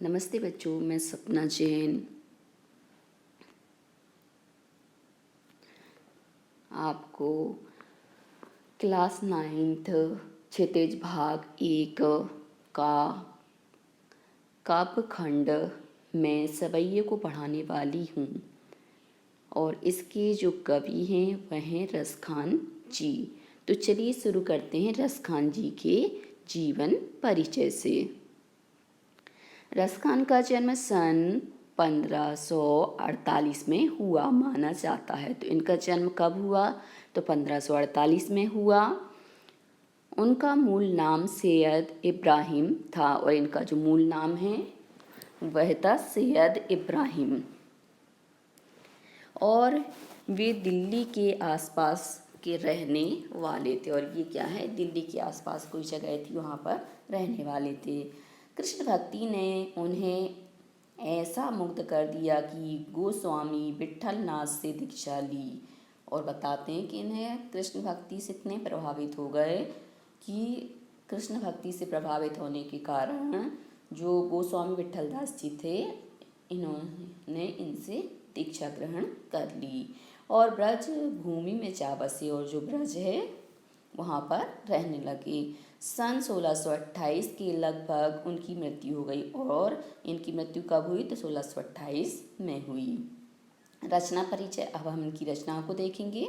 नमस्ते बच्चों, मैं सपना जैन आपको क्लास 9th क्षितिज भाग 1 का काव्य खंड में सवैये को पढ़ाने वाली हूँ। और इसके जो कवि हैं वह हैं रसखान जी। तो चलिए शुरू करते हैं रसखान जी के जीवन परिचय से। रसखान का जन्म सन 1548 में हुआ माना जाता है। तो इनका जन्म कब हुआ? तो 1548 में हुआ। उनका मूल नाम सैयद इब्राहिम था और इनका जो मूल नाम है वह था सैयद इब्राहिम। और वे दिल्ली के आसपास के रहने वाले थे। और ये क्या है, दिल्ली के आसपास कोई जगह थी, वहाँ पर रहने वाले थे। कृष्ण भक्ति ने उन्हें ऐसा मुग्ध कर दिया कि गोस्वामी विट्ठल नाथ से दीक्षा ली। और बताते हैं कि इन्हें कृष्ण भक्ति से इतने प्रभावित हो गए कि कृष्ण भक्ति से प्रभावित होने के कारण जो गोस्वामी विट्ठल दास जी थे, इन्होंने इनसे दीक्षा ग्रहण कर ली और ब्रज भूमि में जा बसे और जो ब्रज है वहाँ पर रहने लगे। सन 1628 के लगभग उनकी मृत्यु हो गई। और इनकी मृत्यु कब हुई? तो 1628 में हुई। रचना परिचय, अब हम इनकी रचनाओं को देखेंगे।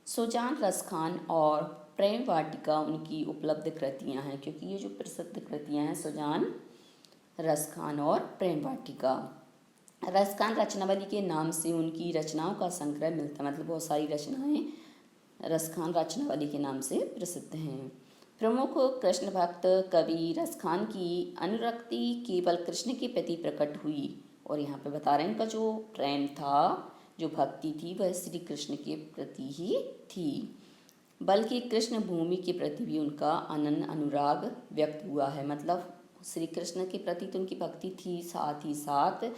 सुजान रसखान और प्रेम वाटिका उनकी उपलब्ध कृतियाँ हैं, क्योंकि ये जो प्रसिद्ध कृतियाँ हैं सुजान रसखान और प्रेम वाटिका। रसखान रचनावली के नाम से उनकी रचनाओं का संग्रह मिलता है, मतलब बहुत सारी रचनाएं रसखान रचनावली के नाम से प्रसिद्ध हैं। प्रमुख कृष्ण भक्त कवि रसखान की अनुरक्ति केवल कृष्ण के प्रति प्रकट हुई। और यहाँ पे बता रहे हैं इनका जो प्रेम था, जो भक्ति थी, वह श्री कृष्ण के प्रति ही थी, बल्कि कृष्ण भूमि के प्रति भी उनका अनन्य अनुराग व्यक्त हुआ है। मतलब श्री कृष्ण के प्रति तो उनकी भक्ति थी, साथ ही साथ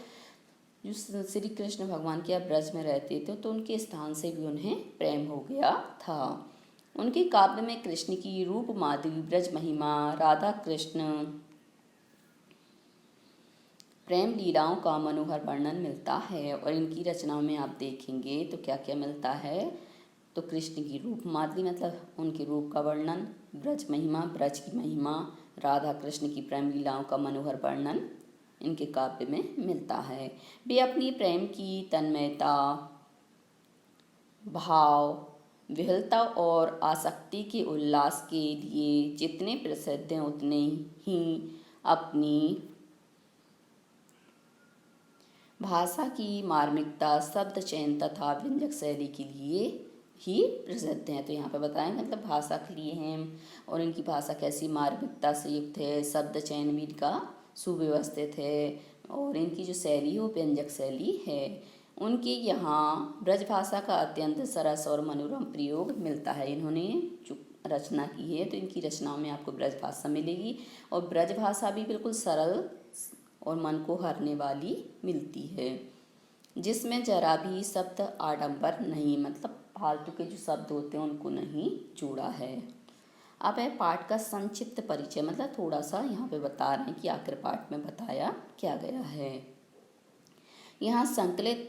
जो श्री कृष्ण भगवान के ब्रज में रहते थे तो उनके स्थान से भी उन्हें प्रेम हो गया था। उनके काव्य में कृष्ण की रूप माधुरी, ब्रज महिमा, राधा कृष्ण प्रेम लीलाओं का मनोहर वर्णन मिलता है। और इनकी रचनाओं में आप देखेंगे तो क्या क्या मिलता है? तो कृष्ण की रूप माधुरी मतलब उनके रूप का वर्णन, ब्रज महिमा ब्रज की महिमा, राधा कृष्ण की प्रेम लीलाओं का मनोहर वर्णन इनके काव्य में मिलता है। वे अपनी प्रेम की तन्मयता, भाव, विह्वलता और आसक्ति के उल्लास के लिए जितने प्रसिद्ध हैं उतने ही अपनी भाषा की मार्मिकता, शब्द चयन तथा व्यंजक शैली के लिए ही प्रसिद्ध हैं। तो यहाँ पे बताएं मतलब भाषा के लिए हैं और इनकी भाषा कैसी मार्मिकता से युक्त है, शब्द चयन भी इनका सुव्यवस्थित है और इनकी जो शैली है वो व्यंजक शैली है। उनके यहाँ ब्रज भाषा का अत्यंत सरस और मनोरम प्रयोग मिलता है। इन्होंने जो रचना की है तो इनकी रचनाओं में आपको ब्रज भाषा मिलेगी और ब्रज भाषा भी बिल्कुल सरल और मन को हरने वाली मिलती है, जिसमें जरा भी शब्द आडंबर नहीं, मतलब फालतू के जो शब्द होते हैं उनको नहीं जोड़ा है। अब है पाठ का संक्षिप्त परिचय, मतलब थोड़ा सा यहाँ पे बता रहे हैं कि आखिर पाठ में बताया क्या गया है। यहाँ संकलित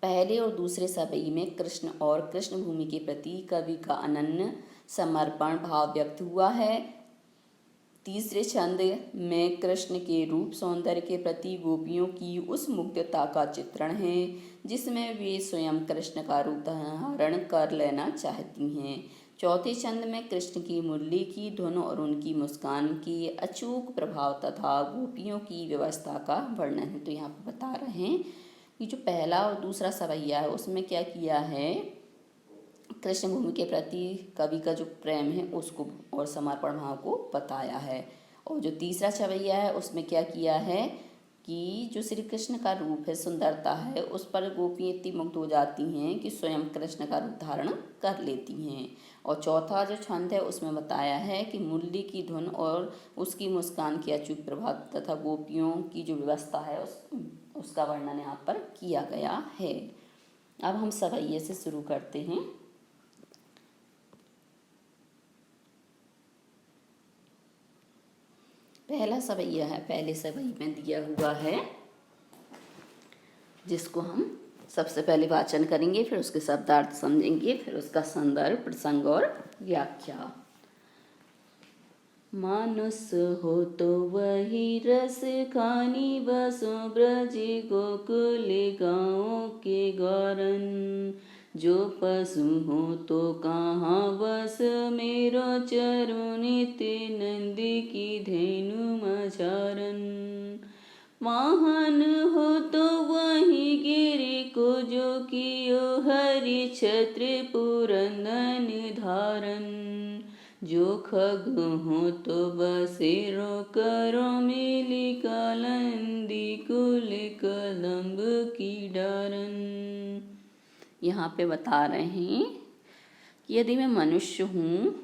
पहले और दूसरे सवई में कृष्ण और कृष्ण भूमि के प्रति कवि का अनन्य समर्पण भाव व्यक्त हुआ है। तीसरे छंद में कृष्ण के रूप सौंदर्य के प्रति गोपियों की उस मुग्धता का चित्रण है जिसमें वे स्वयं कृष्ण का रूप धारण कर लेना चाहती हैं। चौथे छंद में कृष्ण की मुरली की धुन और उनकी मुस्कान के अचूक प्रभाव तथा गोपियों की व्यवस्था का वर्णन है। तो यहाँ पर बता रहे हैं कि जो पहला और दूसरा सवैया है उसमें क्या किया है, कृष्ण भूमि के प्रति कवि का जो प्रेम है उसको और समर्पण भाव को बताया है। और जो तीसरा छवैया है उसमें क्या किया है कि जो श्री कृष्ण का रूप है, सुंदरता है, उस पर गोपियाँ इतनी मुग्ध हो जाती हैं कि स्वयं कृष्ण का रूप धारण कर लेती हैं। और चौथा जो छंद है उसमें बताया है कि मुरली की धुन और उसकी मुस्कान के अचूक प्रभाव तथा गोपियों की जो व्यवस्था है उसका वर्णन यहाँ पर किया गया है। अब हम सवैये से शुरू करते हैं। पहला सवैया है, पहले सवई में दिया हुआ है, जिसको हम सबसे पहले वाचन करेंगे, फिर उसके शब्दार्थ समझेंगे, फिर उसका संदर्भ, प्रसंग और व्याख्या। मानुष हो तो वही रस खानी बसो ब्रज गोकुल गाँव के गौरन, जो पशु हो तो कहाँ बस मेरो चरु नित्य नंद की धेनु मझारन, वाहन हो तो वही गिरि को जो कियो हरि छत्र पुरंदन धारन, जो खग हो तो बसेरो करो मिली कालंदी कुल कदम्ब की डारन। यहाँ पे बता रहे हैं कि यदि मैं मनुष्य हूँ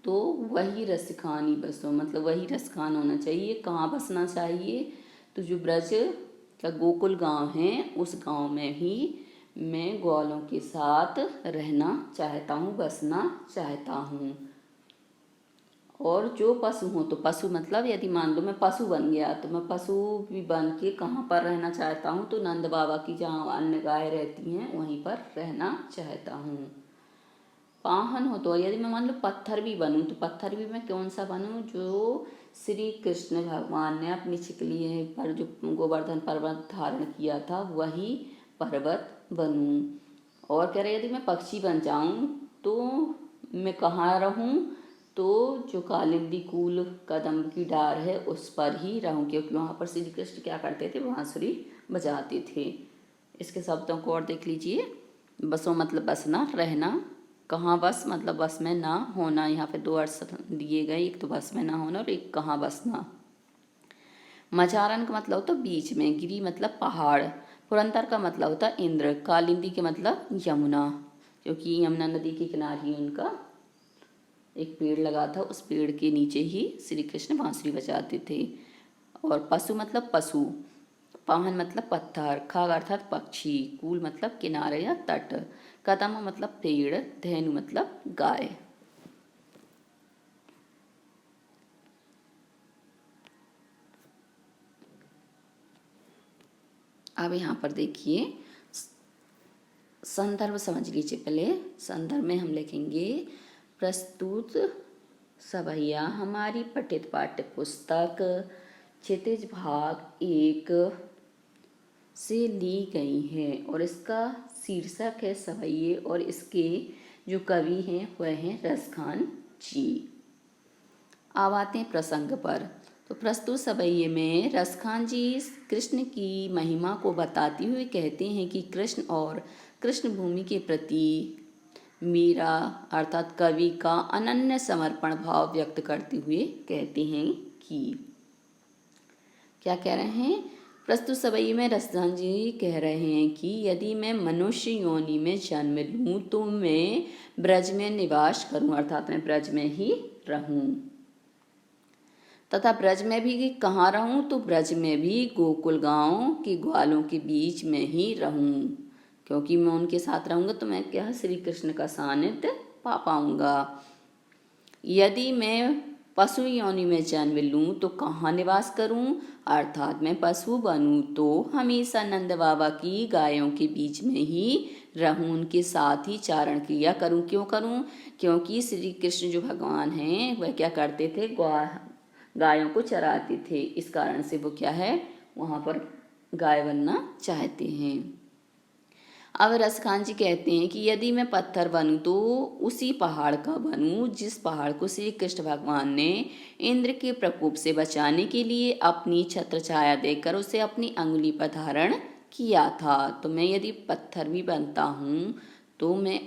तो वही रस खानी बसो, मतलब वही रस खान होना चाहिए। कहाँ बसना चाहिए? तो जो ब्रज का गोकुल गांव है उस गांव में ही मैं ग्वालों के साथ रहना चाहता हूँ, बसना चाहता हूँ। और जो पशु हो तो पशु मतलब यदि मान लो मैं पशु बन गया तो मैं पशु भी बन के कहाँ पर रहना चाहता हूँ? तो नंद बाबा की जहाँ अन्य गाय रहती हैं वहीं पर रहना चाहता हूँ। पाहन हो तो यदि मैं मान लो पत्थर भी बनूं तो पत्थर भी मैं कौन सा बनूं? जो श्री कृष्ण भगवान ने अपनी छिकली पर जो गोवर्धन पर्वत धारण किया था वही पर्वत बनूं। और कह रहे यदि मैं पक्षी बन जाऊं तो मैं कहाँ रहूं? तो जो कालिंदी कूल कदम्ब की डार है उस पर ही रहूं, क्योंकि वहाँ पर श्री कृष्ण क्या करते थे? बांसुरी बजाते थे। इसके शब्दों को और देख लीजिए। बसों मतलब बसना, रहना। कहाँ बस मतलब बस में ना होना। यहाँ पे दो अर्थ दिए गए, एक तो बस में ना होना और एक कहाँ बसना। मझारन का मतलब होता बीच में, गिरी मतलब पहाड़, पुरंदर का मतलब होता इंद्र, कालिंदी के मतलब यमुना, क्योंकि यमुना नदी के किनारे ही उनका एक पेड़ लगा था, उस पेड़ के नीचे ही श्री कृष्ण बांसुरी बजाते थे। और पशु मतलब पशु, पाहन मतलब पत्थर, खाग अर्थात पक्षी, कूल मतलब किनारे या तट, कदम मतलब पेड़, धेनु मतलब गाय। अब यहाँ पर देखिए संदर्भ समझ लीजिए। पहले संदर्भ में हम लिखेंगे प्रस्तुत सवैया हमारी पठित पाठ्य पुस्तक क्षितिज भाग 1 से ली गई है और इसका शीर्षक है सवैये और इसके जो कवि हैं वह हैं रसखान जी। अब आते हैं प्रसंग पर। तो प्रस्तुत सवैये में रसखान जी कृष्ण की महिमा को बताते हुए कहते हैं कि कृष्ण और कृष्ण भूमि के प्रति मीरा अर्थात कवि का अनन्य समर्पण भाव व्यक्त करते हुए कहते हैं कि क्या कह रहे हैं? प्रस्तुत सवैये में रसखान जी कह रहे हैं कि यदि मैं मनुष्य योनि में जन्म लूँ तो मैं ब्रज में निवास करूँ, अर्थात मैं ब्रज में ही रहूँ। तथा ब्रज में भी कहाँ रहूँ? तो ब्रज में भी गोकुल गांव के ग्वालों के बीच में ही रहूँ, क्योंकि मैं उनके साथ रहूँगा तो मैं क्या श्री कृष्ण का सानिध्य पा पाऊँगा। यदि मैं पशु योनि में जन्म लूँ तो कहाँ निवास करूँ? अर्थात मैं पशु बनूँ तो हमेशा नंद बाबा की गायों के बीच में ही रहूँ, उनके साथ ही चारण क्रिया करूँ। क्यों करूँ? क्योंकि श्री कृष्ण जो भगवान हैं वह क्या करते थे? गायों को चराते थे। इस कारण से वो क्या है? वहाँ पर गाय बनना चाहते हैं। अब रसखान जी कहते हैं कि यदि मैं पत्थर बनूं तो उसी पहाड़ का बनूं जिस पहाड़ को श्री कृष्ण भगवान ने इंद्र के प्रकोप से बचाने के लिए अपनी छत्र छाया देकर उसे अपनी अंगुली पर धारण किया था। तो मैं यदि पत्थर भी बनता हूँ तो मैं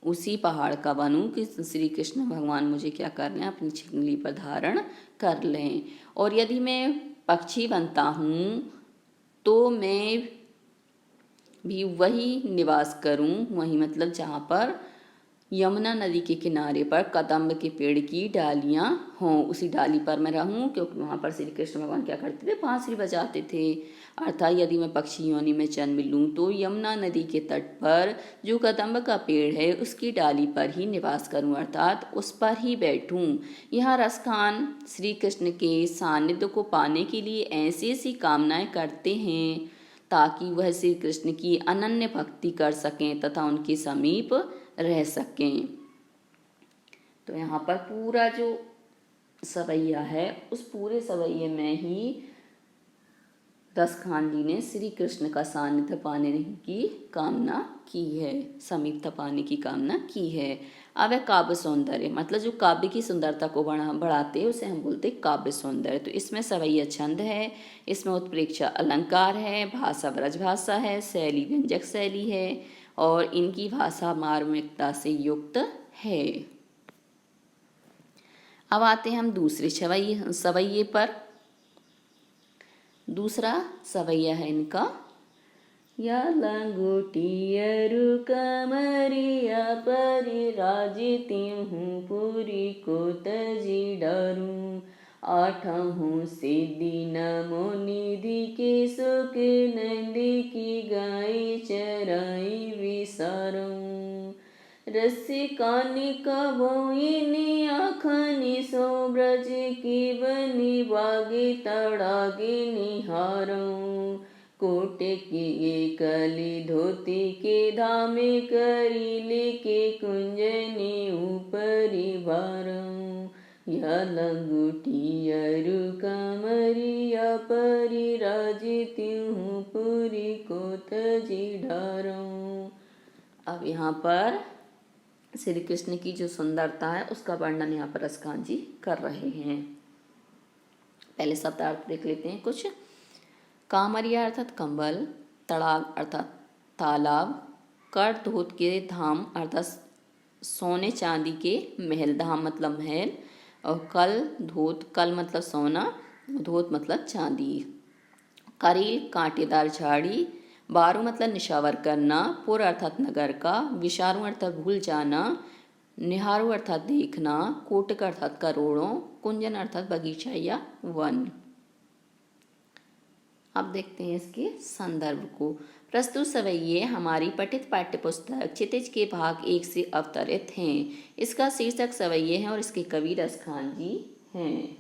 उसी पहाड़ का बनूं कि श्री कृष्ण भगवान मुझे क्या कर लें? अपनी अंगुली पर धारण कर लें। और यदि मैं पक्षी बनता हूँ तो मैं भी वही निवास करूं, वही मतलब जहाँ पर यमुना नदी के किनारे पर कदम्ब के पेड़ की डालियां हों। उसी डाली पर मैं रहूं, क्योंकि वहाँ पर श्री कृष्ण भगवान क्या करते थे, बांसुरी बजाते थे। अर्थात यदि मैं पक्षी योनि में जन्म लूँ तो यमुना नदी के तट पर जो कदम्ब का पेड़ है उसकी डाली पर ही निवास करूं, अर्थात उस पर ही बैठूं। यह रसखान श्री कृष्ण के सानिध्य को पाने के लिए ऐसी ऐसी कामनाएं करते हैं ताकि वह श्री कृष्ण की अनन्य भक्ति कर सकें तथा उनके समीप रह सकें। तो यहाँ पर पूरा जो सवैया है उस पूरे सवैये में ही रसखान जी ने श्री कृष्ण का सानिध्य पाने की कामना की है, समीपता पाने की कामना की है। अब है काव्य सौंदर्य, मतलब जो काव्य की सुंदरता को बढ़ाते हैं उसे हम बोलते हैं काव्य सौंदर्य। तो इसमें सवैया छंद है, इसमें उत्प्रेक्षा अलंकार है, भाषा ब्रजभाषा है, शैली व्यंजक शैली है और इनकी भाषा मार्मिकता से युक्त है। अब आते हैं हम दूसरे सवैये पर। दूसरा सवैया है इनका, या लंगोटियरु कमरिया परि राजितिहूँ पुरी को तजी डरूं। आठहूँ सिद्धि नमो निधि के सुख नंदी की गाय चराई विसारूं। रसिकानि कबोइनी आखनि सो ब्रज की बनी बागी तड़ागे निहारूं। कोट की कली धोती के धामे करी लेके कुंजनी ऊपरी बारूं। या लंगोटियरु कमरिया परि राजितिहूँ पुरी को तजी डारूं। अब यहाँ पर श्री कृष्ण की जो सुंदरता है उसका वर्णन यहाँ पर रसखान जी कर रहे हैं। पहले शब्दार्थ देख लेते हैं कुछ। कामरिया अर्थात कंबल, तड़ाग अर्थात तालाब, कर धोत के धाम अर्थात सोने चांदी के महल, धाम मतलब महल, और कल धोत, कल मतलब सोना, धोत मतलब चांदी। करील कांटेदार झाड़ी, बारू मतलब निशावर करना, पुर अर्थात नगर का, विशारू अर्थात भूल जाना, निहारू अर्थात देखना, कोटक अर्थात करोड़ों, कुंजन अर्थात बगीचा या वन। अब देखते हैं इसके संदर्भ को। प्रस्तुत सवैये हमारी पठित पाठ्य पुस्तक क्षितिज के भाग 1 से अवतरित हैं। इसका शीर्षक सवैये है और इसके कवि रसखान जी हैं।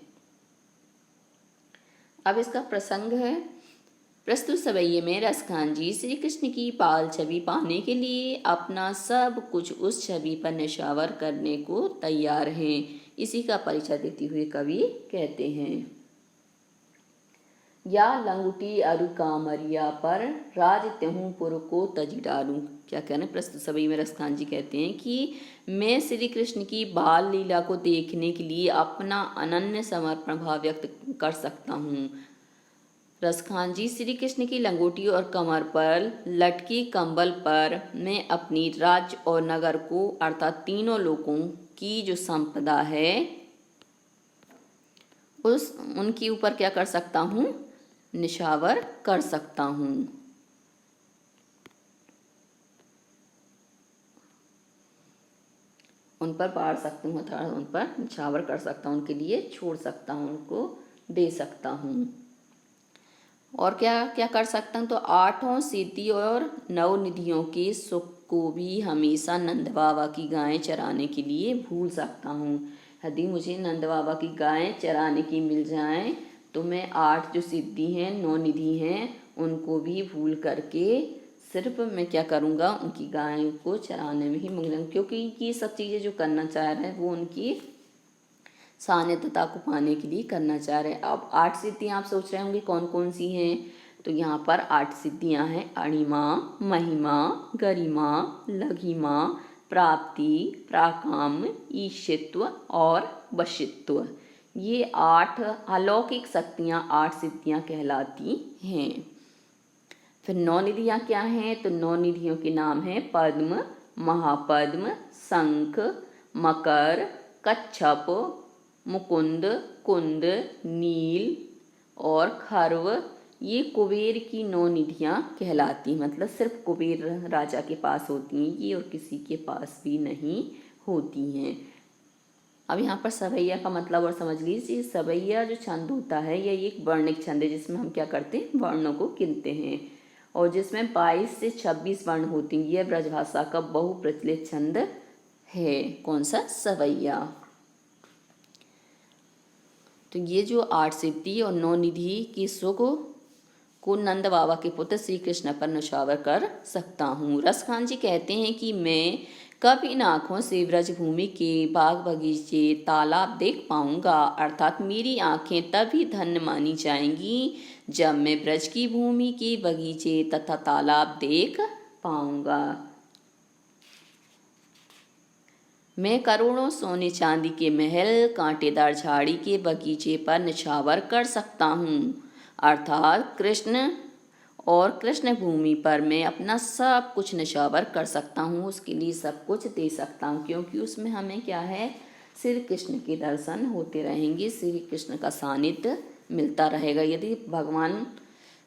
अब इसका प्रसंग है। प्रस्तुत सवैये में रसखान जी श्री कृष्ण की बाल छवि पाने के लिए अपना सब कुछ उस छवि पर निछावर करने को तैयार हैं। इसी का परिचय देते हुए कवि कहते हैं, या लंगुटी अरु कामरिया पर राजत्यहूँ पुर को तजी डालूं। क्या कहना है, प्रस्तुत सवैये में रसखान जी कहते हैं कि मैं श्री कृष्ण की बाल लीला को देखने के लिए अपना अनन्य समर्पण भाव व्यक्त कर सकता हूँ। रसखान जी श्री कृष्ण की लंगोटी और कमर पर लटकी कंबल पर मैं अपनी राज्य और नगर को अर्थात तीनों लोगों की जो संपदा है उनके ऊपर क्या कर सकता हूँ, निछावर कर सकता हूँ। उन पर बाढ़ सकता हूँ अर्थात उन पर निछावर कर सकता हूँ, उनके लिए छोड़ सकता हूँ, उनको दे सकता हूँ। और क्या क्या कर सकता हूँ, तो 8 सिद्धि और 9 निधियों के सुख को भी हमेशा नंद बाबा की गायें चराने के लिए भूल सकता हूँ। यदि मुझे नंद बाबा की गायें चराने की मिल जाएं तो मैं 8 जो सिद्धि हैं, 9 निधि हैं, उनको भी भूल करके सिर्फ मैं क्या करूँगा, उनकी गायों को चराने में ही मग्न, क्योंकि ये सब चीज़ें जो करना चाह रहे हैं वो उनकी सानिध्यता को पाने के लिए करना चाह रहे हैं। अब 8 सिद्धियाँ आप सोच रहे होंगे कौन कौन सी हैं, तो यहाँ पर 8 सिद्धियाँ हैं, अणिमा, महिमा, गरिमा, लघिमा, प्राप्ति, प्राकाम, ईशित्व और वशित्व। ये 8 अलौकिक शक्तियाँ 8 सिद्धियाँ कहलाती हैं। फिर 9 निधियाँ क्या हैं, तो 9 निधियों के नाम हैं पद्म, महापद्म, शंख, मकर, कच्छप, मुकुंद, कुंद, नील और खर्व। ये कुबेर की 9 निधियाँ कहलाती, मतलब सिर्फ कुबेर राजा के पास होती हैं ये, और किसी के पास भी नहीं होती हैं। अब यहाँ पर सवैया का मतलब और समझ लीजिए। सवैया जो छंद होता है यह एक वर्णिक छंद है जिसमें हम क्या करते हैं, वर्णों को गिनते हैं, और जिसमें 22 से 26 वर्ण होती हैं। यह ब्रजभाषा का बहुप्रचलित छंद है। कौन सा? सवैया। तो ये जो 8 सिद्धि और 9 निधि की सुख को नंद बाबा के पुत्र श्री कृष्ण पर न्यौछावर कर सकता हूँ। रसखान जी कहते हैं कि मैं कब इन आँखों से ब्रजभूमि के बाग बगीचे तालाब देख पाऊंगा, अर्थात मेरी आँखें तभी धन्य मानी जाएंगी जब मैं ब्रज की भूमि के बगीचे तथा तालाब देख पाऊंगा। मैं करोड़ों सोने चांदी के महल कांटेदार झाड़ी के बगीचे पर निछावर कर सकता हूँ, अर्थात कृष्ण और कृष्ण भूमि पर मैं अपना सब कुछ निछावर कर सकता हूँ, उसके लिए सब कुछ दे सकता हूँ, क्योंकि उसमें हमें क्या है, श्री कृष्ण के दर्शन होते रहेंगे, श्री कृष्ण का सानिध्य मिलता रहेगा। यदि भगवान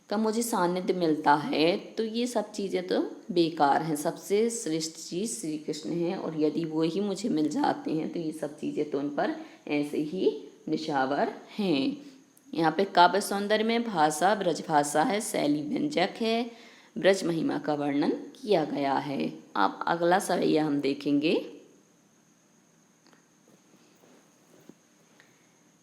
का मुझे सानिध्य मिलता है तो ये सब चीज़ें तो बेकार हैं। सबसे श्रेष्ठ चीज़ श्री कृष्ण है, और यदि वो ही मुझे मिल जाते हैं तो ये सब चीज़ें तो उन पर ऐसे ही निछावर हैं। यहाँ पे काव्य सौंदर्य में भाषा ब्रजभाषा है, शैली व्यंजक है, ब्रज महिमा का वर्णन किया गया है। अब अगला सवैया हम देखेंगे।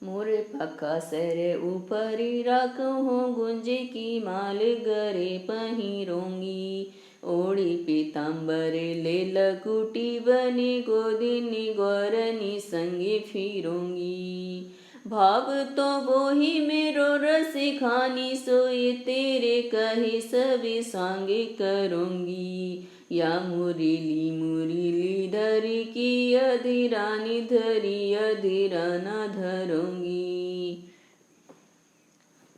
मोर पक्का सर ऊपरी रखूँ गुंजे की माल गरे पहिरोंगी, ओढ़ी पीताम्बर ले लकुटी बनी गोदिनी गौरनी संगे फिरोंगी, भाव तो वो ही मेरो रस खानी सोए तेरे कहे सभी सांगे करूँगी, या मुरली धरी की अधीरानी धरी अधीराना धरूंगी।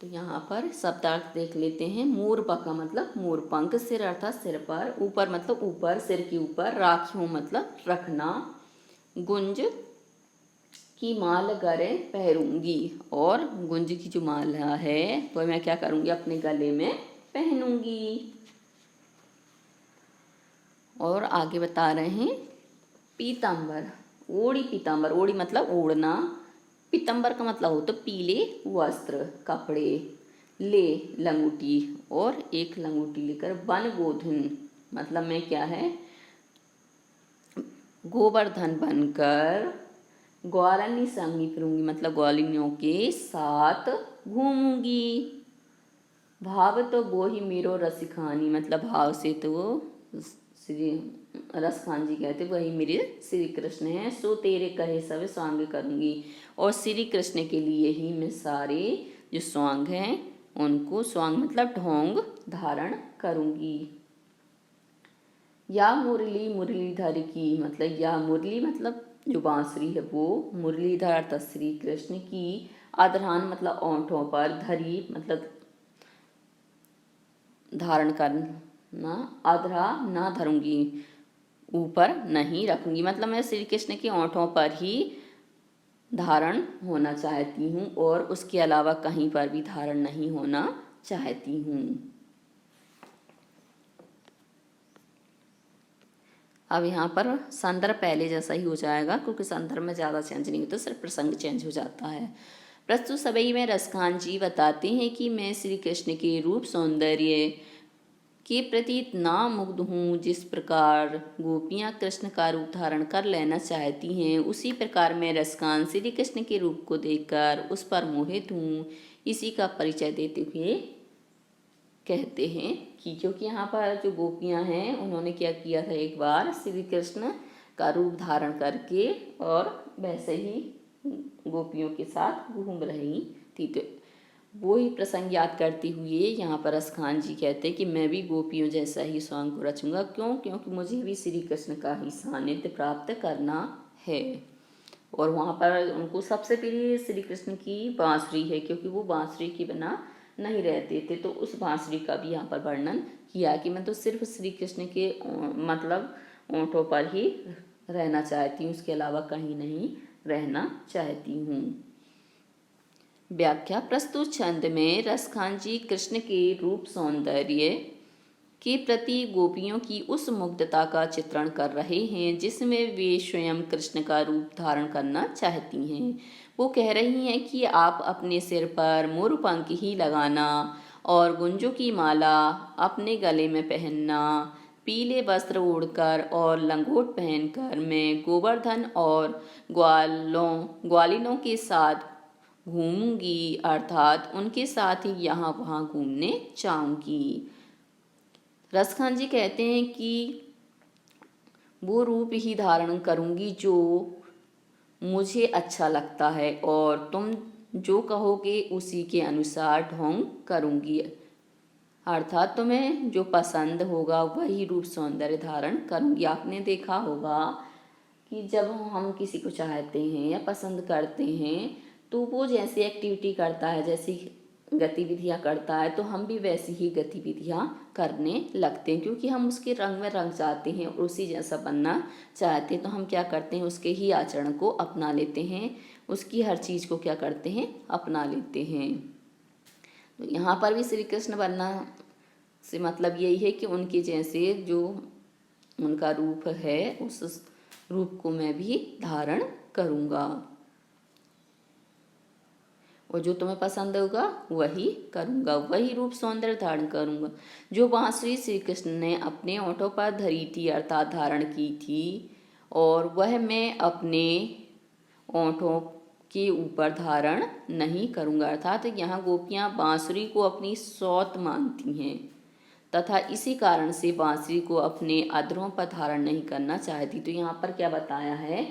तो यहाँ पर शब्दार्थ देख लेते हैं। मोरपा का मतलब मोरपंख, सिर अर्थात सिर पर, ऊपर मतलब ऊपर, सिर के ऊपर, राखियों मतलब रखना, गुंज की माल गरे पहरूंगी, और गुंज की जो माला है वो मैं क्या करूँगी, अपने गले में पहनूंगी। और आगे बता रहे हैं पीताम्बर, ओढ़ी पीताम्बर, ओढ़ी मतलब ओढ़ना, पीताम्बर का मतलब हो तो पीले वस्त्र कपड़े, ले लंगूटी, और एक लंगूटी लेकर, बन गोधन मतलब मैं क्या है, गोवर्धन बनकर, ग्वालिनी संगी फिरूंगी मतलब ग्वालिनियों के साथ घूमूंगी, भाव तो वो ही मेरो रसिखानी मतलब भाव से तो श्री रसखान जी कहते वही मेरे श्री कृष्ण हैं, सो तेरे कहे सब स्वांग करूंगी, और श्री कृष्ण के लिए ही मैं सारे जो स्वांग हैं उनको, स्वांग मतलब ढोंग, धारण करूंगी। या मुरली मुरलीधर की मतलब, या मुरली मतलब जो बांसुरी है वो, मुरलीधर अर्थात श्री कृष्ण की, आधान मतलब ओंठों पर, धरी मतलब धारण करना, आधा ना धरूंगी ऊपर नहीं रखूंगी, मतलब मैं श्री कृष्ण के ओंठों पर ही धारण होना चाहती हूँ, और उसके अलावा कहीं पर भी धारण नहीं होना चाहती हूँ। अब यहाँ पर संदर्भ पहले जैसा ही हो जाएगा, क्योंकि संदर्भ में ज़्यादा चेंज नहीं होता, सिर्फ प्रसंग चेंज हो जाता है। प्रस्तुत सवई में रसखान जी बताते हैं कि मैं श्री कृष्ण के रूप सौंदर्य के प्रति इतना मुग्ध हूँ, जिस प्रकार गोपियाँ कृष्ण का रूप धारण कर लेना चाहती हैं, उसी प्रकार मैं रसखान श्री कृष्ण के रूप को देखकर उस पर मोहित हूँ। इसी का परिचय देते हुए कहते हैं कि क्योंकि यहाँ पर जो गोपियाँ हैं उन्होंने क्या किया था, एक बार श्री कृष्ण का रूप धारण करके और वैसे ही गोपियों के साथ घूम रही थी, तो वो ही प्रसंग याद करते हुए यहाँ पर रसखान जी कहते हैं कि मैं भी गोपियों जैसा ही सॉन्ग को रचूंगा। क्यों? क्योंकि मुझे भी श्री कृष्ण का ही सानिध्य प्राप्त करना है। और वहाँ पर उनको सबसे प्रिय श्री कृष्ण की बांसुरी है, क्योंकि वो बांसुरी के बिना नहीं रहते थे, तो उस बांसुरी का भी यहाँ पर वर्णन किया कि मैं तो सिर्फ श्री कृष्ण के मतलब ओंठों पर ही रहना चाहती हूँ, उसके अलावा कहीं नहीं रहना चाहती हूँ। व्याख्या। प्रस्तुत छंद में रसखान जी कृष्ण के रूप सौंदर्य के प्रति गोपियों की उस मुग्धता का चित्रण कर रहे हैं जिसमें वे स्वयं कृष्ण का रूप धारण करना चाहती हैं। वो कह रही हैं कि आप अपने सिर पर मोरपंख ही लगाना और गुंजों की माला अपने गले में पहनना, पीले वस्त्र ओढ़कर और लंगोट पहनकर मैं गोवर्धन और ग्वालिनों के साथ घूमूंगी, अर्थात उनके साथ ही यहाँ वहाँ घूमने जाऊंगी। रसखान जी कहते हैं कि वो रूप ही धारण करूंगी जो मुझे अच्छा लगता है और तुम जो कहोगे उसी के अनुसार ढोंग करूंगी, अर्थात तुम्हें जो पसंद होगा वही रूप सौंदर्य धारण करूंगी। आपने देखा होगा कि जब हम किसी को चाहते हैं या पसंद करते हैं तो वो जैसी एक्टिविटी करता है, जैसी गतिविधियाँ करता है, तो हम भी वैसी ही गतिविधियाँ करने लगते हैं, क्योंकि हम उसके रंग में रंग जाते हैं और उसी जैसा बनना चाहते हैं। तो हम क्या करते हैं, उसके ही आचरण को अपना लेते हैं, उसकी हर चीज़ को क्या करते हैं, अपना लेते हैं। तो यहाँ पर भी श्री कृष्ण बनना से मतलब यही है कि उनके जैसे जो उनका रूप है उस रूप को मैं भी धारण करूँगा और जो तुम्हें पसंद होगा वही करूँगा, वही रूप सौंदर्य धारण करूँगा। जो बांसुरी श्री कृष्ण ने अपने ओंठों पर धरी थी, अर्थात धारण की थी, और वह मैं अपने ओंठों के ऊपर धारण नहीं करूँगा। अर्थात यहाँ गोपियाँ बांसुरी को अपनी सौत मानती हैं तथा इसी कारण से बांसुरी को अपने अधरों पर धारण नहीं करना चाहती। तो यहाँ पर क्या बताया है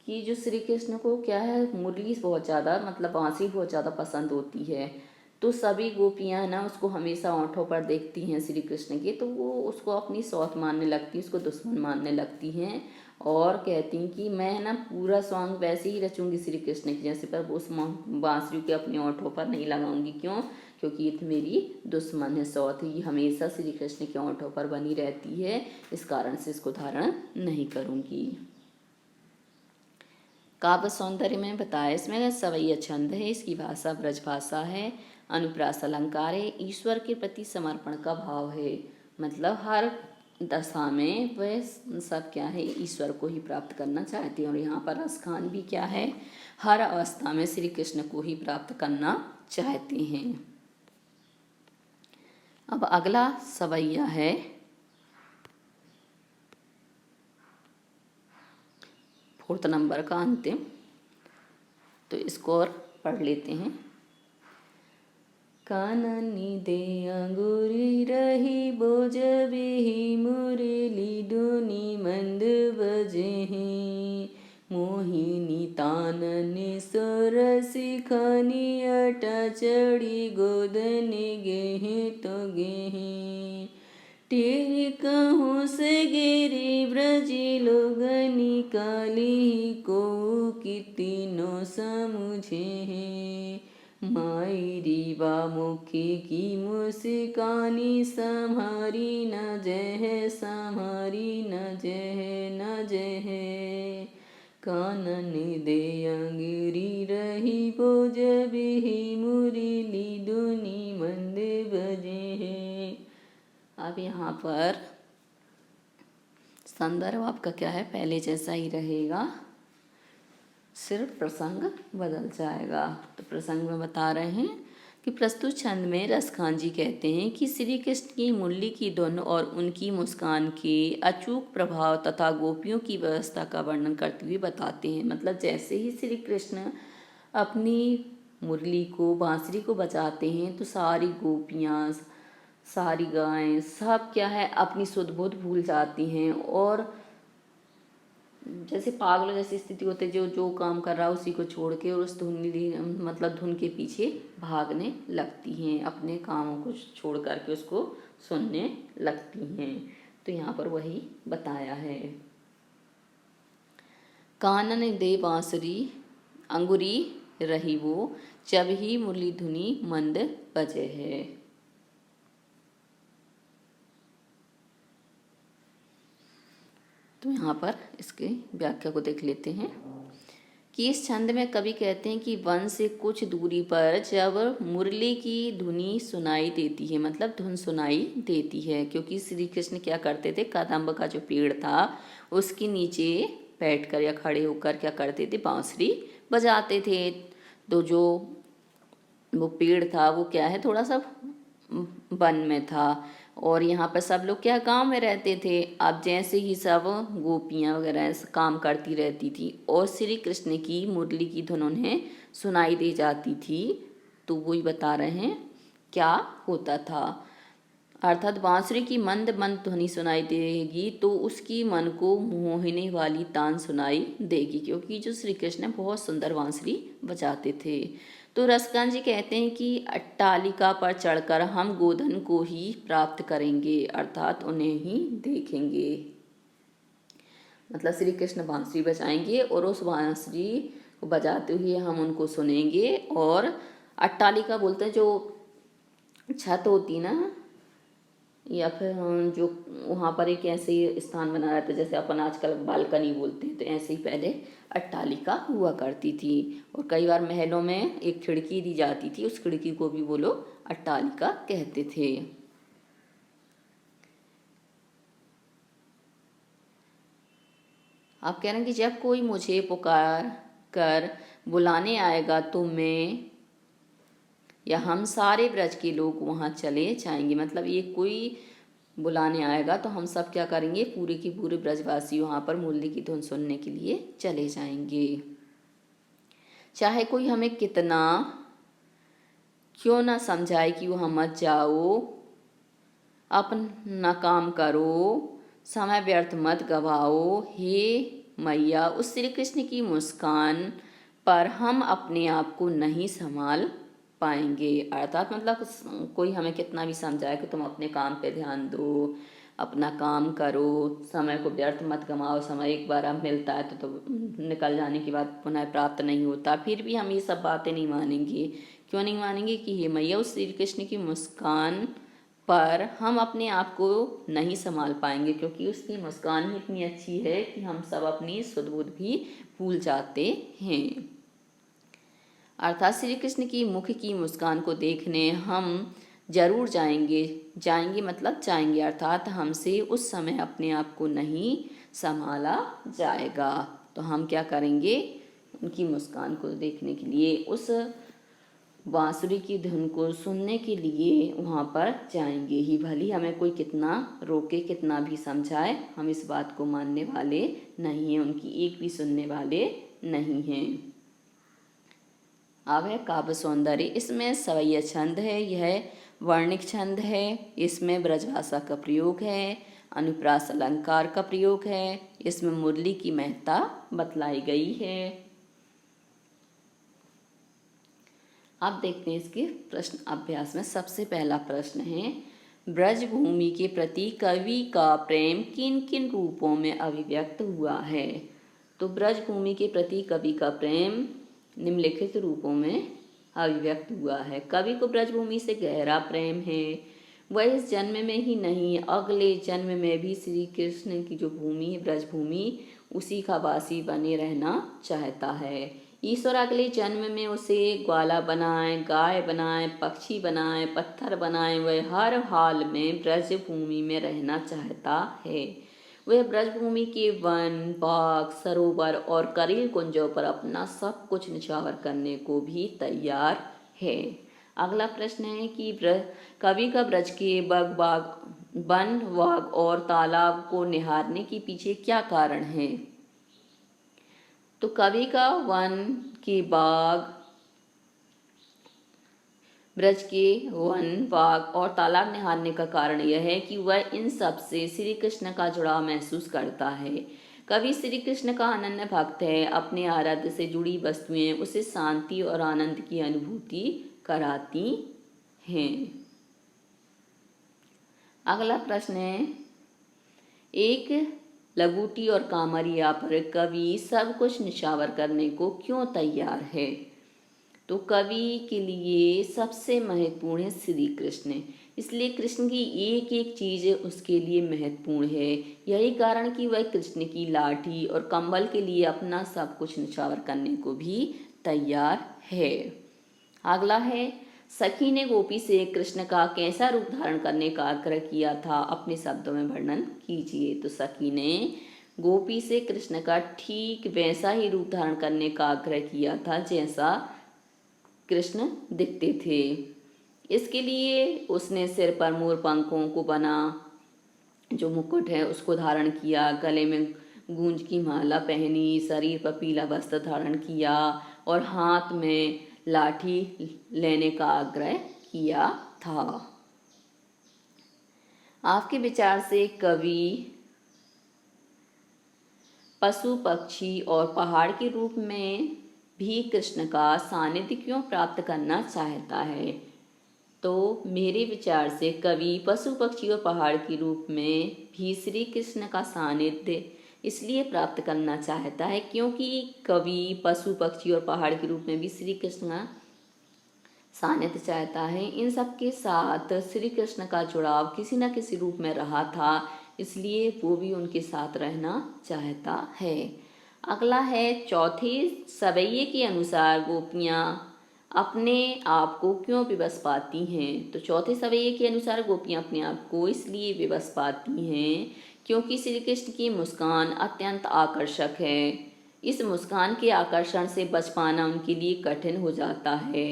कि जो श्री कृष्ण को क्या है, मुरली बहुत ज़्यादा मतलब बांसुरी बहुत ज़्यादा पसंद होती है, तो सभी गोपियाँ ना उसको हमेशा ओंठों पर देखती हैं श्री कृष्ण के, तो वो उसको अपनी सौत मानने लगती, उसको दुश्मन मानने लगती हैं और कहती हैं कि मैं ना पूरा सॉन्ग वैसे ही रचूंगी श्री कृष्ण की जैसे, पर उस बांसुरी के अपने ओंठों पर नहीं लगाऊंगी। क्यों? क्योंकि ये तो मेरी दुश्मन है, सौत ही हमेशा श्री कृष्ण के ओंठों पर बनी रहती है, इस कारण से इसको धारण नहीं करूंगी। काव्य सौंदर्य में बताया, इसमें सवैया छंद है, इसकी भाषा ब्रज भाषा है, अनुप्रास अलंकार है, ईश्वर के प्रति समर्पण का भाव है, मतलब हर दशा में वह सब क्या है, ईश्वर को ही प्राप्त करना चाहते हैं। और यहाँ पर रसखान भी क्या है, हर अवस्था में श्री कृष्ण को ही प्राप्त करना चाहते हैं। अब अगला सवैया है फोर्थ नंबर का अंतिम, तो इसको और पढ़ लेते हैं। काननी दे अंगूरी रही बोझबी मुरली धुनी मंद बजे हैं, मोहिनी तानन सोर सिखानी अटा चढ़ी गोदन गेहे तो गेहे, तेरे कहूँ से गिरी ब्रजी लोगनी काली को कितनो समझे हैं, माई रीवा मुखी की मुस्कानी सम्हारी न जय, सम्हारी न जय न जय, कानन दे अंगूरी रही बोझबी मुरली धुनी मंद बजे है। अब यहाँ पर संदर्भ आपका क्या है, पहले जैसा ही रहेगा, सिर्फ प्रसंग बदल जाएगा। तो प्रसंग में बता रहे हैं कि प्रस्तुत छंद में रसखान जी कहते हैं कि श्री कृष्ण की मुरली की धुन और उनकी मुस्कान के अचूक प्रभाव तथा गोपियों की व्यवस्था का वर्णन करते हुए बताते हैं। मतलब जैसे ही श्री कृष्ण अपनी मुरली को बांसुरी को बजाते हैं तो सारी गोपियाँ, सारी गायें सब क्या है, अपनी सुध बुध भूल जाती हैं और जैसे पागल जैसी स्थिति होती है, जो जो काम कर रहा है उसी को छोड़ के और उस धुन के पीछे भागने लगती हैं, अपने कामों को छोड़ करके उसको सुनने लगती हैं। तो यहाँ पर वही बताया है। कानन दे बांसुरी अंगुरी रही वो, जब ही मुरली धुनी मंद बजे है। तो यहाँ पर इसके व्याख्या को देख लेते हैं कि इस छंद में कवि कहते हैं कि वन से कुछ दूरी पर जब मुरली की धुनी सुनाई देती है, मतलब धुन सुनाई देती है, क्योंकि श्री कृष्ण क्या करते थे, कदम्ब का जो पेड़ था उसके नीचे बैठकर या खड़े होकर क्या करते थे, बांसुरी बजाते थे। तो जो वो पेड़ था वो क्या है, थोड़ा सा वन में था, और यहाँ पर सब लोग क्या गांव में रहते थे। अब जैसे ही सब गोपियाँ वगैरह ऐसे काम करती रहती थी और श्री कृष्ण की मुरली की धुन उन्हें सुनाई दे जाती थी, तो वही बता रहे हैं क्या होता था। अर्थात बांसुरी की मंद मंद ध्वनि सुनाई देगी तो उसकी मन को मोहने वाली तान सुनाई देगी, क्योंकि जो श्री कृष्ण बहुत सुंदर बांसुरी बजाते थे। तो रसकान जी कहते हैं कि अट्टालिका पर चढ़कर हम गोधन को ही प्राप्त करेंगे, अर्थात उन्हें ही देखेंगे। मतलब श्री कृष्ण बांसुरी बजाएंगे और उस बांसुरी को बजाते हुए हम उनको सुनेंगे। और अट्टालिका बोलते हैं जो छत होती ना, या फिर जो वहाँ पर एक ऐसे ही स्थान बना रहता है जैसे अपन आजकल बालकनी बोलते हैं, तो ऐसे ही पहले अट्टालिका हुआ करती थी। और कई बार महलों में एक खिड़की दी जाती थी, उस खिड़की को भी वो लोग अट्टालिका कहते थे। आप कह रहे हैं कि जब कोई मुझे पुकार कर बुलाने आएगा तो मैं या हम सारे ब्रज के लोग वहाँ चले जाएंगे। मतलब ये कोई बुलाने आएगा तो हम सब क्या करेंगे, पूरे की पूरे ब्रजवासी वहाँ पर मुरली की धुन सुनने के लिए चले जाएंगे। चाहे कोई हमें कितना क्यों ना समझाए कि वहाँ मत जाओ, अपना काम करो, समय व्यर्थ मत गवाओ। हे मैया, उस श्री कृष्ण की मुस्कान पर हम अपने आप को नहीं संभाल पाएंगे। अर्थात मतलब कोई हमें कितना भी समझाए कि तुम अपने काम पे ध्यान दो, अपना काम करो, समय को व्यर्थ मत गमाओ, समय एक बार अब मिलता है तो निकल जाने के बाद पुनः प्राप्त नहीं होता, फिर भी हम ये सब बातें नहीं मानेंगे। क्यों नहीं मानेंगे कि हे मैया, उस श्री कृष्ण की मुस्कान पर हम अपने आप को नहीं संभाल पाएंगे, क्योंकि उसकी मुस्कान ही इतनी अच्छी है कि हम सब अपनी सुध बुध भी भूल जाते हैं। अर्थात श्री कृष्ण की मुख की मुस्कान को देखने हम जरूर जाएंगे। जाएंगे मतलब जाएंगे, अर्थात हमसे उस समय अपने आप को नहीं संभाला जाएगा। तो हम क्या करेंगे, उनकी मुस्कान को देखने के लिए, उस बांसुरी की धुन को सुनने के लिए वहाँ पर जाएंगे ही। भली हमें कोई कितना रोके, कितना भी समझाए, हम इस बात को मानने वाले नहीं हैं, उनकी एक भी सुनने वाले नहीं हैं। अब है काव्य सौंदर्य। इसमें सवैया छंद है, यह वर्णिक छंद है, इसमें ब्रजभाषा का प्रयोग है, अनुप्रास अलंकार का प्रयोग है, इसमें मुरली की महत्ता बतलाई गई है। अब देखते हैं इसके प्रश्न अभ्यास में। सबसे पहला प्रश्न है, ब्रजभूमि के प्रति कवि का प्रेम किन किन रूपों में अभिव्यक्त हुआ है। तो ब्रजभूमि के प्रति कवि का प्रेम निम्नलिखित रूपों में अभिव्यक्त हुआ है। कवि को ब्रजभूमि से गहरा प्रेम है, वह इस जन्म में ही नहीं अगले जन्म में भी श्री कृष्ण की जो भूमि है ब्रजभूमि, उसी का वासी बने रहना चाहता है। ईश्वर अगले जन्म में उसे ग्वाला बनाए, गाय बनाए, पक्षी बनाए, पत्थर बनाए, वह हर हाल में ब्रजभूमि में रहना चाहता है। वह ब्रजभूमि के वन, बाग, सरोवर और करील कुंजों पर अपना सब कुछ निछावर करने को भी तैयार है। अगला प्रश्न है कि कवि का ब्रज के बग बाग, वन, बाग और तालाब को निहारने के पीछे क्या कारण है। तो कवि का वन के बाग, ब्रज के वन, बाग और तालाब निहारने का कारण यह है कि वह इन सब से श्री कृष्ण का जुड़ाव महसूस करता है। कवि श्री कृष्ण का अनन्य भक्त है, अपने आराध्य से जुड़ी वस्तुएं उसे शांति और आनंद की अनुभूति कराती हैं। अगला प्रश्न है, एक लगूटी और कामरिया पर कवि सब कुछ निछावर करने को क्यों तैयार है। तो कवि के लिए सबसे महत्वपूर्ण है श्री कृष्ण। इसलिए कृष्ण की एक एक चीज़ उसके लिए महत्वपूर्ण है। यही कारण कि वह कृष्ण की लाठी और कंबल के लिए अपना सब कुछ न्यौछावर करने को भी तैयार है। अगला है, सखी ने गोपी से कृष्ण का कैसा रूप धारण करने का आग्रह किया था, अपने शब्दों में वर्णन कीजिए। तो सखी ने गोपी से कृष्ण का ठीक वैसा ही रूप धारण करने का आग्रह किया था जैसा कृष्ण दिखते थे। इसके लिए उसने सिर पर मोर पंखों को बना जो मुकुट है उसको धारण किया, गले में गूंज की माला पहनी, शरीर पर पीला वस्त्र धारण किया और हाथ में लाठी लेने का आग्रह किया था। आपके विचार से कवि पशु पक्षी और पहाड़ के रूप में भी कृष्ण का सानिध्य क्यों प्राप्त करना चाहता है? तो मेरे विचार से कवि पशु पक्षी और पहाड़ के रूप में भी श्री कृष्ण का सानिध्य इसलिए प्राप्त करना चाहता है क्योंकि कवि पशु पक्षी और पहाड़ के रूप में भी श्री कृष्ण का सानिध्य चाहता है। इन सब के साथ श्री कृष्ण का जुड़ाव किसी न किसी रूप में रहा था, इसलिए वो भी उनके साथ रहना चाहता है। अगला है, चौथे सवैये के अनुसार गोपियाँ अपने आप को क्यों विवश पाती हैं? तो चौथे सवैये के अनुसार गोपियाँ अपने आप को इसलिए विवश पाती हैं क्योंकि श्री कृष्ण की मुस्कान अत्यंत आकर्षक है। इस मुस्कान के आकर्षण से बच पाना उनके लिए कठिन हो जाता है।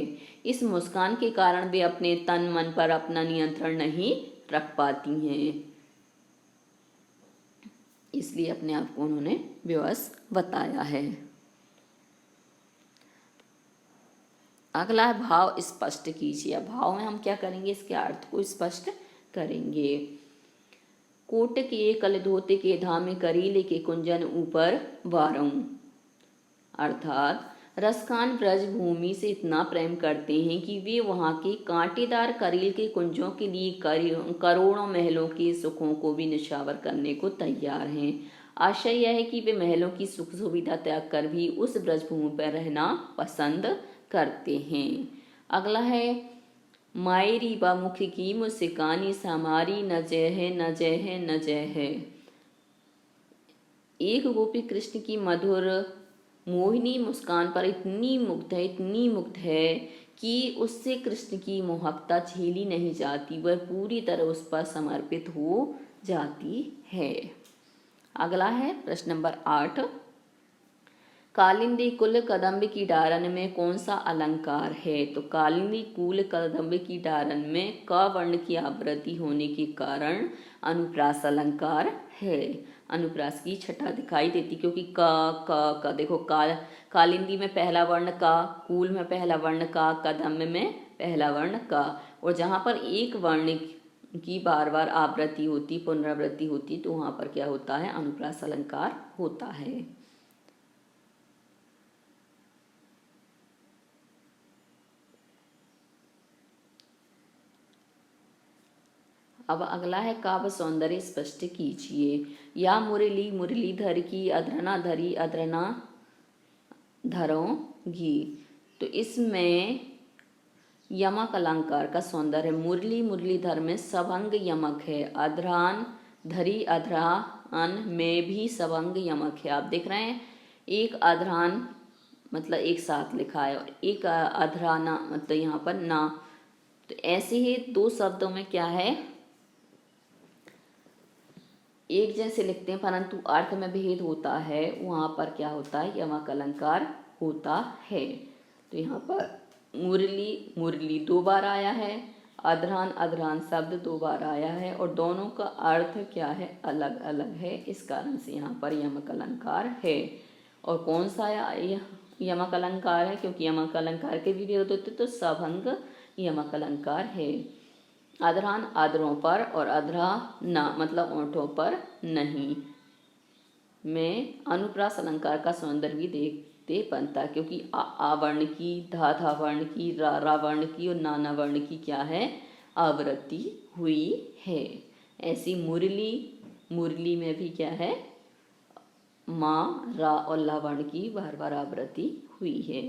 इस मुस्कान के कारण वे अपने तन मन पर अपना नियंत्रण नहीं रख पाती हैं, इसलिए अपने आप को उन्होंने विवश बताया है। अगला है, भाव स्पष्ट कीजिए। भाव में हम क्या करेंगे, इसके अर्थ को स्पष्ट करेंगे। कोट के कल धोते के धामे करीले के कुंजन ऊपर वारऊं, अर्थात रसखान ब्रज भूमि से इतना प्रेम करते हैं कि वे वहाँ के कांटेदार करील के कुंजों के लिए करोड़ों महलों के सुखों को भी निछावर करने को तैयार हैं। आशय यह है कि वे महलों की सुख सुविधा त्याग कर भी उस ब्रज भूमि पर रहना पसंद करते हैं। अगला है, मायरी व मुख की मुस्कानी समारी न जय है न जय है न जय है। एक गोपी कृष्ण की मधुर मोहिनी मुस्कान पर इतनी मुग्ध है कि उससे कृष्ण की मोहकता झेली नहीं जाती, वह पूरी तरह उस पर समर्पित हो जाती है। अगला है प्रश्न नंबर 8, कालिंदी कुल कदम्ब की डारन में कौन सा अलंकार है? तो कालिंदी कुल कदम्ब की डारन में क वर्ण की आवृत्ति होने के कारण अनुप्रास अलंकार है। अनुप्रास की छटा दिखाई देती क्योंकि क देखो, कालिंदी में पहला वर्ण का, कुल में पहला वर्ण का, कदम्ब में पहला वर्ण का, और जहाँ पर एक वर्ण की बार बार आवृत्ति होती, पुनरावृत्ति होती, तो वहाँ पर क्या होता है, अनुप्रास अलंकार होता है। अब अगला है, काव्य सौंदर्य स्पष्ट कीजिए। या मुरली मुरलीधर की अधरना धरी अधरना धरोगी। तो इसमें यमक अलंकार का सौंदर्य, मुरली मुरलीधर में सभंग यमक है, अधरान धरी अधरान में भी सभंग यमक है। आप देख रहे हैं, एक अधरान मतलब एक साथ लिखा है और एक अधराना मतलब यहाँ पर ना। तो ऐसे ही दो शब्दों में क्या है, एक जैसे लिखते हैं परंतु अर्थ में भेद होता है, वहाँ पर क्या होता है, यमक अलंकार होता है। तो यहाँ पर मुरली मुरली 2 बार आया है, अधरान अधरान शब्द 2 बार आया है और दोनों का अर्थ क्या है, अलग अलग है। इस कारण से यहाँ पर यमक अलंकार है। और कौन सा यमक अलंकार है, क्योंकि यमक अलंकार के भी विरोध होते तो सभंग यमक अलंकार है। अधरान अधरों पर और अधरा ना मतलब ओंठों पर नहीं में अनुप्रास अलंकार का सौंदर्य भी देखते बनता, क्योंकि आ वर्ण की, धा वर्ण की, रा वर्ण की और नाना वर्ण की क्या है, आवृत्ति हुई है। ऐसी मुरली मुरली में भी क्या है, माँ रा और ला वर्ण की बार बार आवृत्ति हुई है।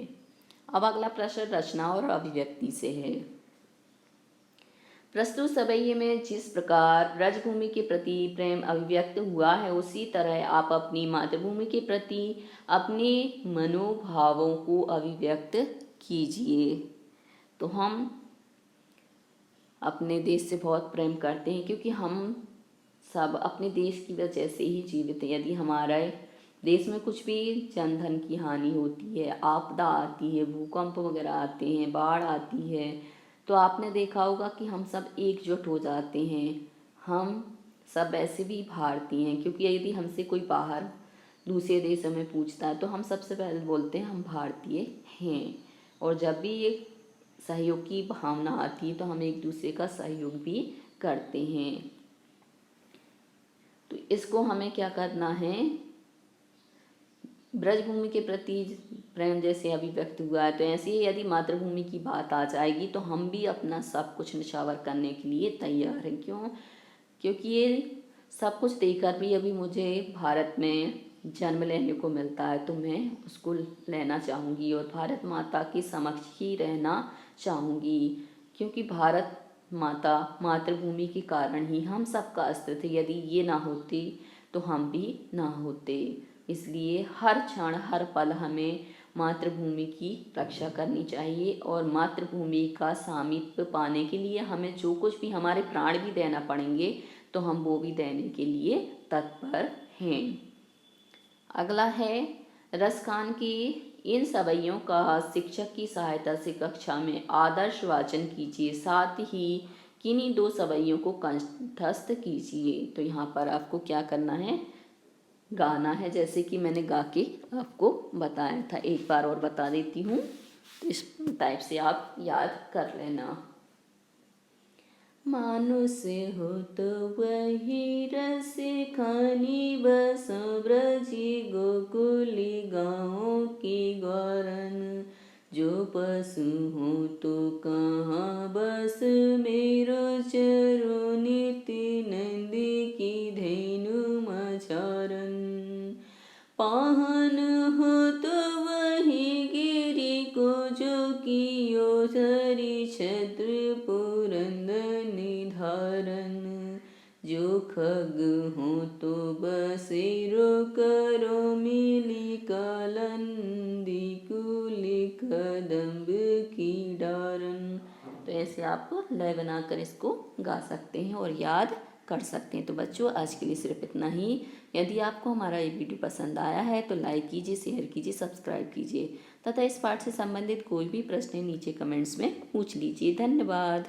अब अगला प्रश्न रचना और अभिव्यक्ति से है। प्रस्तुत सवैये में जिस प्रकार ब्रजभूमि के प्रति प्रेम अभिव्यक्त हुआ है, उसी तरह आप अपनी मातृभूमि के प्रति अपने मनोभावों को अभिव्यक्त कीजिए। तो हम अपने देश से बहुत प्रेम करते हैं, क्योंकि हम सब अपने देश की वजह से ही जीवित हैं। यदि हमारे देश में कुछ भी जन धन की हानि होती है, आपदा आती है, भूकंप वगैरह आते हैं, बाढ़ आती है, तो आपने देखा होगा कि हम सब एकजुट हो जाते हैं। हम सब ऐसे भी भारतीय हैं, क्योंकि यदि हमसे कोई बाहर दूसरे देश में पूछता है तो हम सबसे पहले बोलते हैं हम भारतीय हैं। और जब भी एक सहयोग की भावना आती है तो हम एक दूसरे का सहयोग भी करते हैं। तो इसको हमें क्या करना है, ब्रजभूमि के प्रति प्रेम जैसे अभिव्यक्त हुआ है, तो ऐसे ही यदि मातृभूमि की बात आ जाएगी तो हम भी अपना सब कुछ निछावर करने के लिए तैयार हैं। क्योंकि ये सब कुछ देकर भी अभी मुझे भारत में जन्म लेने को मिलता है, तो मैं उसको लेना चाहूँगी और भारत माता के समक्ष ही रहना चाहूँगी। क्योंकि भारत माता मातृभूमि के कारण ही हम सबका अस्तित्व, यदि ये ना होती तो हम भी ना होते। इसलिए हर क्षण हर पल हमें मातृभूमि की रक्षा करनी चाहिए, और मातृभूमि का सामीप्य पाने के लिए हमें जो कुछ भी हमारे प्राण भी देना पड़ेंगे तो हम वो भी देने के लिए तत्पर हैं। अगला है रसखान की इन सवैयों का शिक्षक की सहायता से कक्षा में आदर्श वाचन कीजिए, साथ ही किन्हीं 2 सवैयों को कंठस्थ कीजिए। तो यहाँ पर आपको क्या करना है, गाना है, जैसे कि मैंने गा के आपको बताया था। एक बार और बता देती हूँ, तो इस टाइप से आप याद कर लेना। मानुष हो तो वही रस खानी, बस ब्रजी गोकुली गाँव की गौरन। जो पशु हो तो कहाँ बस मेरो चरो, नित्य नंदी की धेनु मछारन। पाहन हो तो वही गिरी को, जो कियो धरी छत्र पुरंदर निधारन। जो खग हो तो बसेरो, करो मिली कालंदी कुली कदम्ब की डारन। तो ऐसे आप लय बनाकर इसको गा सकते हैं और याद कर सकते हैं। तो बच्चों, आज के लिए सिर्फ इतना ही। यदि आपको हमारा ये वीडियो पसंद आया है तो लाइक कीजिए, शेयर कीजिए, सब्सक्राइब कीजिए तथा इस पाठ से संबंधित कोई भी प्रश्न नीचे कमेंट्स में पूछ लीजिए। धन्यवाद।